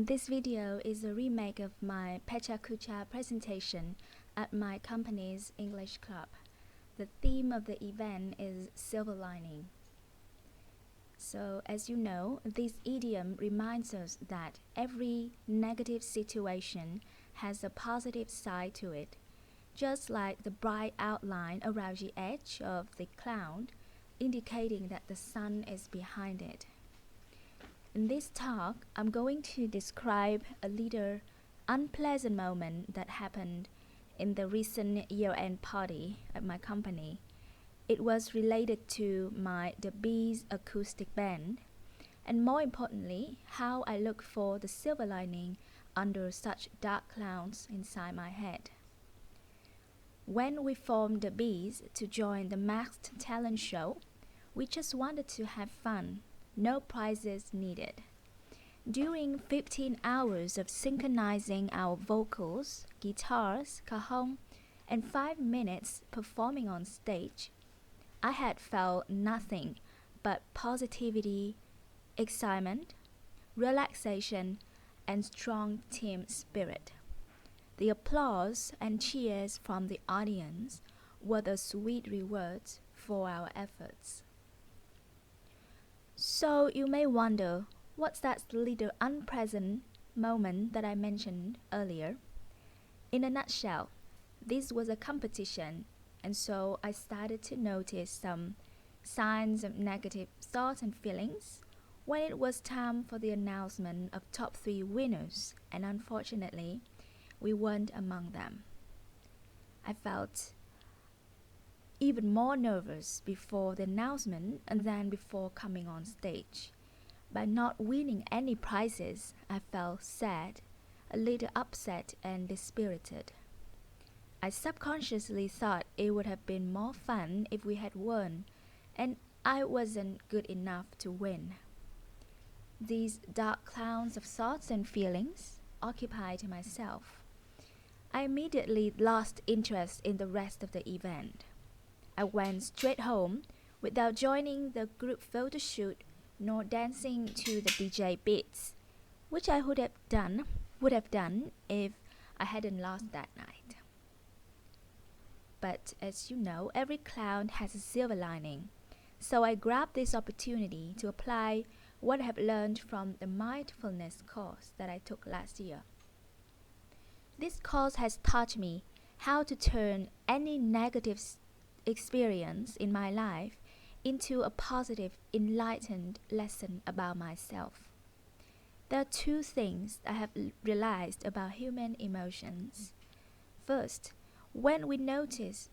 This video is a remake of my Pecha Kucha presentation at my company's English club. The theme of the event is silver lining. So, as you know, this idiom reminds us that every negative situation has a positive side to it, just like the bright outline around the edge of the cloud, indicating that the sun is behind it. In this talk, I'm going to describe a little unpleasant moment that happened in the recent year-end party at my company. It was related to my The Bees acoustic band, and more importantly, how I look for the silver lining under such dark clouds inside my head. When we formed The Bees to join the Masked Talent show, we just wanted to have fun. No prizes needed. During 15 hours of synchronizing our vocals, guitars, cajon, and 5 minutes performing on stage, I had felt nothing but positivity, excitement, relaxation, and strong team spirit. The applause and cheers from the audience were the sweet rewards for our efforts. So you may wonder, what's that little unpleasant moment that I mentioned earlier? In a nutshell, this was a competition, and so I started to notice some signs of negative thoughts and feelings when it was time for the announcement of top 3 winners, and unfortunately, we weren't among them. I felt even more nervous before the announcement than before coming on stage. By not winning any prizes, I felt sad, a little upset and dispirited. I subconsciously thought it would have been more fun if we had won, and I wasn't good enough to win. These dark clouds of thoughts and feelings occupied myself. I immediately lost interest in the rest of the event. I went straight home without joining the group photo shoot nor dancing to the DJ beats, which I would have done if I hadn't lost that night. But as you know, every cloud has a silver lining, so I grabbed this opportunity to apply what I have learned from the mindfulness course that I took last year. This course has taught me how to turn any negative experience in my life into a positive, enlightened lesson about myself. There are 2 things I have realized about human emotions. First, when we notice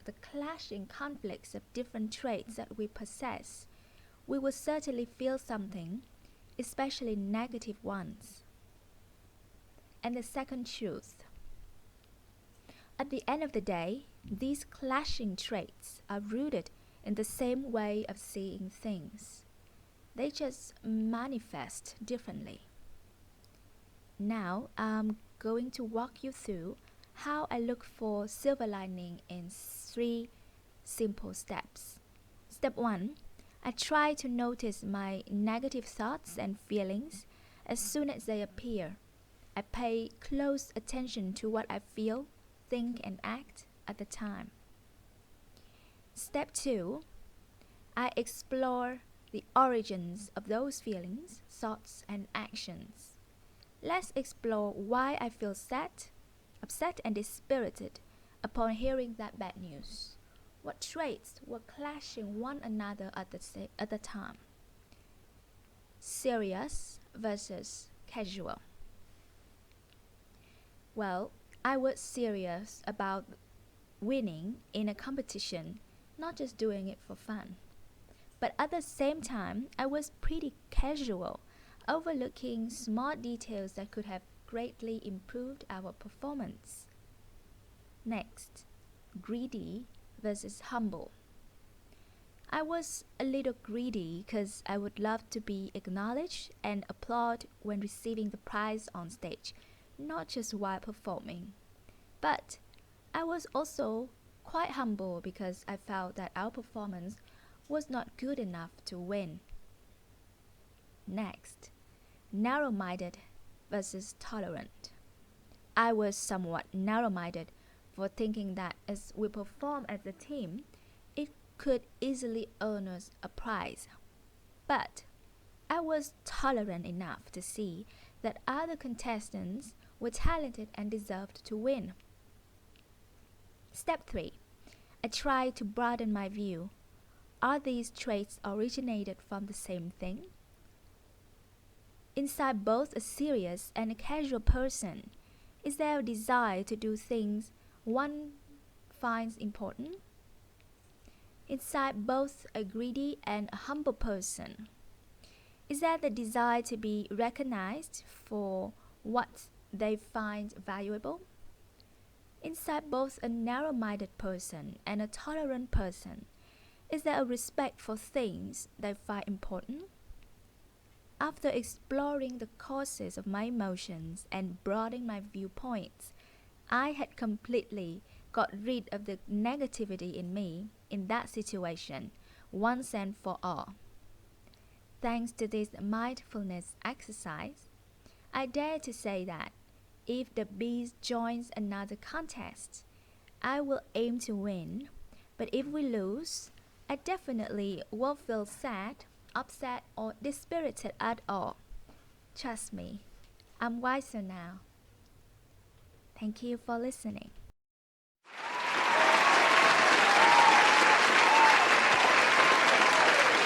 the clashing conflicts of different traits that we possess, we will certainly feel something, especially negative ones. And the second truth, at the end of the day, these clashing traits are rooted in the same way of seeing things. They just manifest differently. Now, I'm going to walk you through how I look for silver lining in 3 simple steps. Step 1, I try to notice my negative thoughts and feelings as soon as they appear. I pay close attention to what I feel, think, and act at the time. Step 2, I explore the origins of those feelings, thoughts, and actions. Let's explore why I feel sad, upset, and dispirited upon hearing that bad news. What traits were clashing one another at the time? Serious versus casual. Well, I was serious about winning in a competition, not just doing it for fun. But at the same time, I was pretty casual, overlooking small details that could have greatly improved our performance. Next, greedy versus humble. I was a little greedy because I would love to be acknowledged and applauded when receiving the prize on stage, not just while performing. But I was also quite humble because I felt that our performance was not good enough to win. Next, narrow-minded versus tolerant. I was somewhat narrow-minded for thinking that as we perform as a team, it could easily earn us a prize. But I was tolerant enough to see that other contestants were talented and deserved to win. Step 3. I tried to broaden my view. Are these traits originated from the same thing? Inside both a serious and a casual person, is there a desire to do things one finds important? Inside both a greedy and a humble person, is there the desire to be recognized for what they find valuable? Inside both a narrow-minded person and a tolerant person, is there a respect for things they find important? After exploring the causes of my emotions and broadening my viewpoints, I had completely got rid of the negativity in me in that situation once and for all. Thanks to this mindfulness exercise, I dare to say that if the bees joins another contest, I will aim to win, but if we lose, I definitely won't feel sad, upset, or dispirited at all. Trust me, I'm wiser now. Thank you for listening.